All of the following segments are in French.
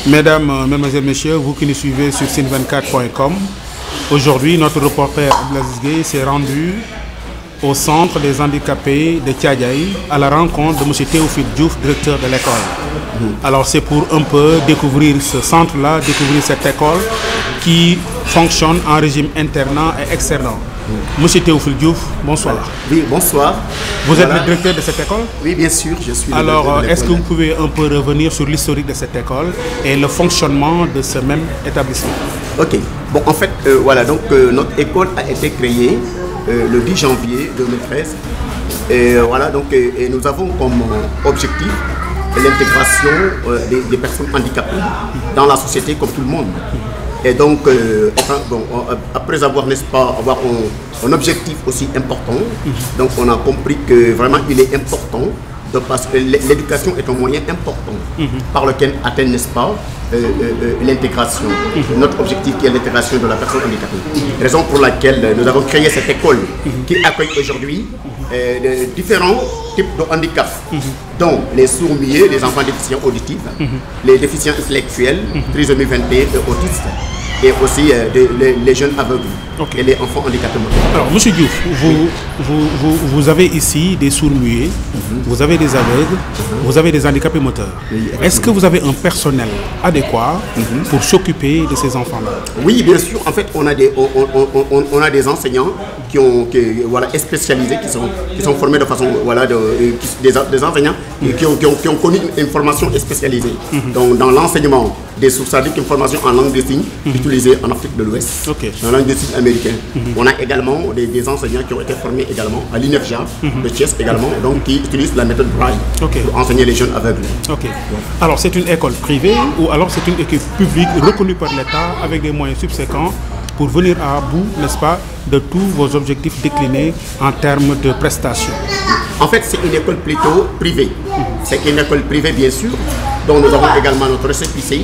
Mesdames, Mesdemoiselles, Messieurs, vous qui nous suivez sur Cine24.com, aujourd'hui notre reporter Abdelaziz Gueye s'est rendu au centre des handicapés de Thiadiaye à la rencontre de M. Théophile Diouf, directeur de l'école. Alors c'est pour un peu découvrir ce centre-là, découvrir cette école qui fonctionne en régime internat et externat. Monsieur Théophile Diouf, bonsoir. Oui, bonsoir. Vous êtes le directeur de cette école? Oui, bien sûr, je suis le Alors, directeur de l'école. est-ce que vous pouvez un peu revenir sur l'historique de cette école et le fonctionnement de ce même établissement? Ok. Bon, en fait, voilà, donc notre école a été créée le 10 janvier 2013. Et voilà, donc et nous avons comme objectif l'intégration des personnes handicapées dans la société comme tout le monde. Et donc, après avoir, n'est-ce pas, avoir un objectif aussi important, donc on a compris que vraiment il est important, parce que l'éducation est un moyen important par lequel atteindre, n'est-ce pas, l'intégration. Notre objectif qui est l'intégration de la personne handicapée. Raison pour laquelle nous avons créé cette école qui accueille aujourd'hui différents types de handicaps, dont les sourds-muets, les enfants déficients auditifs, les déficients intellectuels, trisomie 21 et autistes, et aussi les jeunes aveugles et les enfants handicapés. Alors, M. Diouf, vous avez ici des sourds-muets, vous avez des aveugles, vous avez des handicapés moteurs. Oui, est-ce que vous avez un personnel adéquat pour s'occuper de ces enfants-là? Oui, bien sûr. En fait, on a des enseignants voilà, spécialisés, qui sont formés de façon, voilà, des enseignants qui ont connu une formation spécialisée. Donc, dans l'enseignement des sourds-sadiques, une formation en langue des signes utilisée en Afrique de l'Ouest, dans la langue des signes américaine. On a également des enseignants qui ont été formés également à l'INEFJA de Thiès également, donc qui utilisent la méthode Braille pour enseigner les jeunes aveugles. Ok. Alors, c'est une école privée ou alors c'est une équipe publique reconnue par l'État avec des moyens subséquents pour venir à bout, n'est-ce pas, de tous vos objectifs déclinés en termes de prestations? En fait, c'est une école plutôt privée. C'est une école privée, bien sûr, dont nous avons également notre récépissé.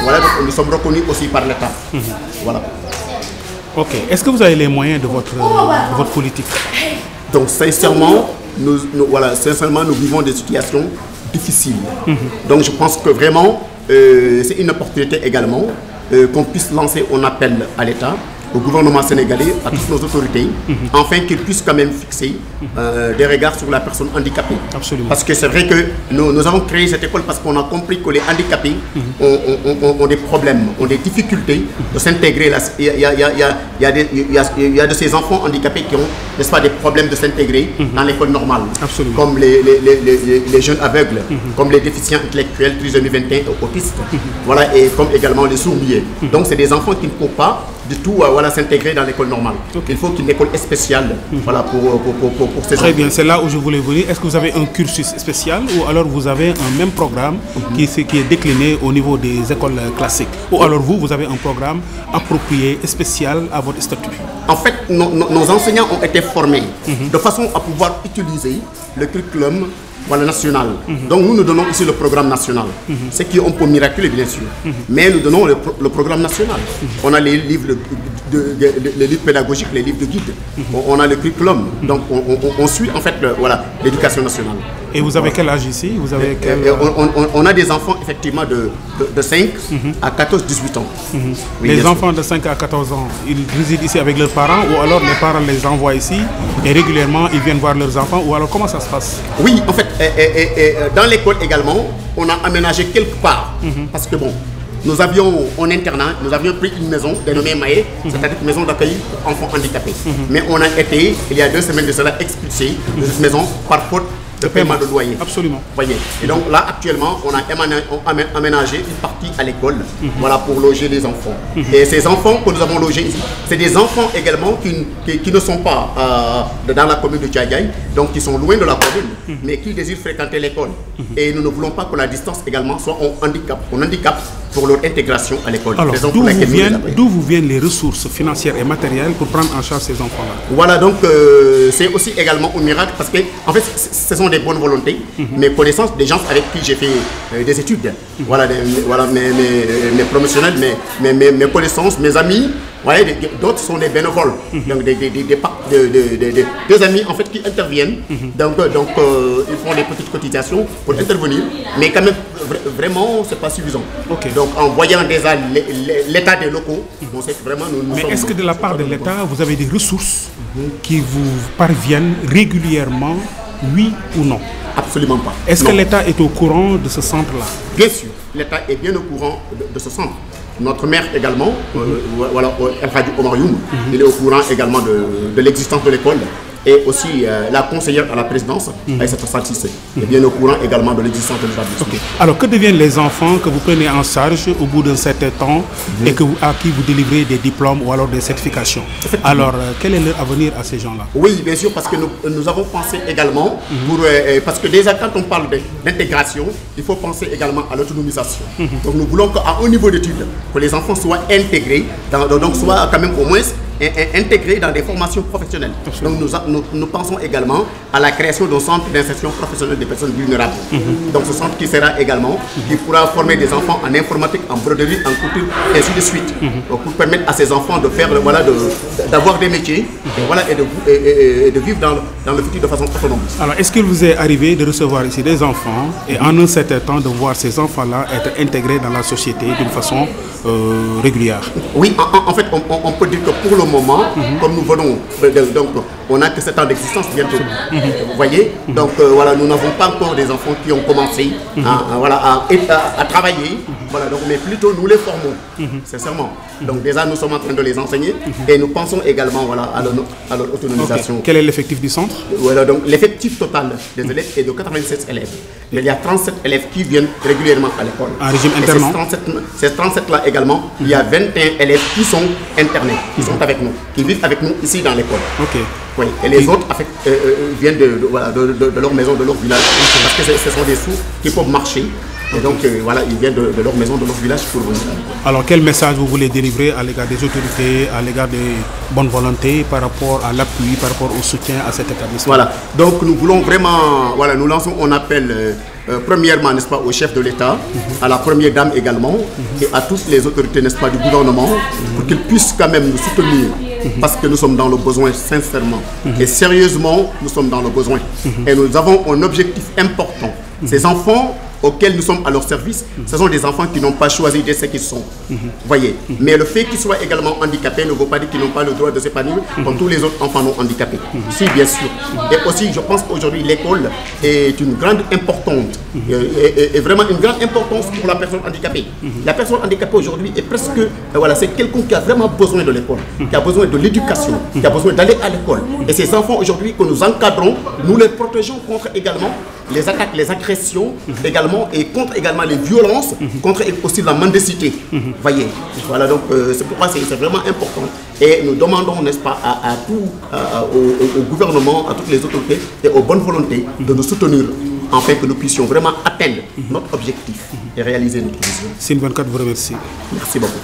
Voilà, donc nous sommes reconnus aussi par l'État. Voilà. Ok. Est-ce que vous avez les moyens de votre politique? Donc, sincèrement, nous vivons des situations difficiles. Donc, je pense que vraiment, c'est une opportunité également qu'on puisse lancer un appel à l'État, au gouvernement sénégalais, à toutes nos autorités, afin qu'ils puissent quand même fixer des regards sur la personne handicapée. Absolument. Parce que c'est vrai que nous avons créé cette école parce qu'on a compris que les handicapés ont des problèmes, ont des difficultés de s'intégrer. Il y a de ces enfants handicapés qui ont, n'est-ce pas, des problèmes de s'intégrer dans l'école normale. Absolument. Comme les jeunes aveugles, comme les déficients intellectuels, trisomie 21 et autistes, voilà, et comme également les sourds-muets. Donc c'est des enfants qui ne peuvent pas du tout voilà, s'intégrer dans l'école normale. Il faut une école spéciale voilà, pour ces enfants. Très bien, c'est là où je voulais venir. Est-ce que vous avez un cursus spécial ou alors vous avez un même programme qui est décliné au niveau des écoles classiques? Ou alors vous avez un programme approprié et spécial à votre statut? En fait, nos enseignants ont été formés de façon à pouvoir utiliser le curriculum, voilà, national. Donc nous donnons ici le programme national. C'est qui est un peu miraculeux, bien sûr. Mais nous donnons le programme national. On a les livres, les livres pédagogiques, les livres de guide. On a le curriculum. Donc on suit en fait l'éducation nationale. Et vous avez quel âge ici? Vous avez on a des enfants effectivement de 5 à 14-18 ans. Oui, les enfants de 5 à 14 ans, ils résident ici avec leurs parents ou alors les parents les envoient ici et régulièrement ils viennent voir leurs enfants ou alors comment ça se passe? Oui, en fait, dans l'école également, on a aménagé quelque part parce que bon, nous avions en internat, nous avions pris une maison dénommée Maé, c'est-à-dire une maison d'accueil pour enfants handicapés. Mais on a été, il y a 2 semaines de cela, expulsé de cette maison par faute de paiement de loyer. Absolument. Voyez. Et donc là, actuellement, on a aménagé une partie à l'école voilà, pour loger les enfants. Et ces enfants que nous avons logés ici, c'est des enfants également qui ne sont pas dans la commune de Thiadiaye, donc qui sont loin de la commune, mais qui désirent fréquenter l'école. Et nous ne voulons pas que la distance également soit un handicap pour leur intégration à l'école. Alors, d'où vous viennent les ressources financières et matérielles pour prendre en charge ces enfants-là? Voilà, donc c'est aussi également un miracle parce que, en fait, ce sont des bonnes volontés, mes connaissances, des gens avec qui j'ai fait des études, voilà, mes promotionnels, mes connaissances, mes amis, voyez, d'autres sont des bénévoles, donc des amis en fait qui interviennent. Donc ils font des petites cotisations pour intervenir, mais quand même vraiment c'est pas suffisant. Donc en voyant déjà l'état des locaux, on sait que vraiment nous mais sommes... est-ce que de la part de l'État, vous avez des ressources qui vous parviennent régulièrement, oui ou non? Absolument pas. Est-ce que l'État est au courant de ce centre-là? Bien sûr, l'État est bien au courant de ce centre. Notre maire également, voilà, El Hadji Omar Youm, il est au courant également de l'existence de l'école. Et aussi la conseillère à la présidence, Aïssata Sall Cissé, est bien au courant également de l'existence de l'établissement. Alors que deviennent les enfants que vous prenez en charge au bout d'un certain temps et à qui vous délivrez des diplômes ou alors des certifications? Alors quel est leur avenir à ces gens-là? Oui, bien sûr, parce que nous avons pensé également, parce que déjà quand on parle d'intégration, il faut penser également à l'autonomisation. Donc nous voulons qu'à un niveau d'études, que les enfants soient intégrés, donc soient quand même au moins intégrés dans des formations professionnelles. Donc nous pensons également à la création d'un centre d'insertion professionnelle des personnes vulnérables. Donc ce centre qui sera également, qui pourra former des enfants en informatique, en broderie, en couture, et ainsi de suite. Donc pour permettre à ces enfants de faire, voilà, d'avoir des métiers, et, voilà, et de vivre dans le futur de façon autonome. Alors est-ce qu'il vous est arrivé de recevoir ici des enfants et en un certain temps de voir ces enfants-là être intégrés dans la société d'une façon régulière? Oui, en fait on peut dire que pour le moment, comme nous venons, donc on n'a que 7 ans d'existence bientôt. Vous voyez, donc voilà, nous n'avons pas encore des enfants qui ont commencé à travailler, voilà, donc, mais plutôt nous les formons, sincèrement. Donc déjà nous sommes en train de les enseigner et nous pensons également, voilà, à leur autonomisation. Quel est l'effectif du centre? Voilà, donc l'effectif total des élèves est de 87 élèves. Mais il y a 37 élèves qui viennent régulièrement à l'école. En régime interne? Ces 37-là également, il y a 21 élèves qui sont internés, qui sont avec nous, qui vivent avec nous ici dans l'école. Oui, et les autres en fait, viennent de leur maison, de leur village, parce que ce sont des sourds qui peuvent marcher. Et donc voilà, ils viennent de leur maison, de leur village pour venir. Alors quel message vous voulez délivrer à l'égard des autorités, à l'égard des bonnes volontés par rapport à l'appui, par rapport au soutien à cet établissement? Voilà, donc nous voulons vraiment, voilà, nous lançons un appel premièrement, n'est-ce pas, au chef de l'État, à la première dame également, et à toutes les autorités, n'est-ce pas, du gouvernement, pour qu'ils puissent quand même nous soutenir, parce que nous sommes dans le besoin sincèrement. Et sérieusement, nous sommes dans le besoin. Et nous avons un objectif important. Ces enfants auxquels nous sommes à leur service, ce sont des enfants qui n'ont pas choisi de ce qu'ils sont. Voyez. Mais le fait qu'ils soient également handicapés ne veut pas dire qu'ils n'ont pas le droit de s'épanouir comme tous les autres enfants non handicapés. Si, bien sûr. Et aussi, je pense qu'aujourd'hui, l'école est une grande importance, et vraiment une grande importance pour la personne handicapée. La personne handicapée aujourd'hui est presque, voilà, c'est quelqu'un qui a vraiment besoin de l'école, qui a besoin de l'éducation, qui a besoin d'aller à l'école. Et ces enfants aujourd'hui que nous encadrons, nous les protégeons contre également les attaques, les agressions également, et contre également les violences, contre aussi la mendicité. Voyez, voilà, donc c'est pourquoi c'est vraiment important. Et nous demandons, n'est-ce pas, au gouvernement, à toutes les autorités et aux bonnes volontés de nous soutenir, afin que nous puissions vraiment atteindre notre objectif et réaliser notre vision. Sine 24 vous remercie. Merci beaucoup.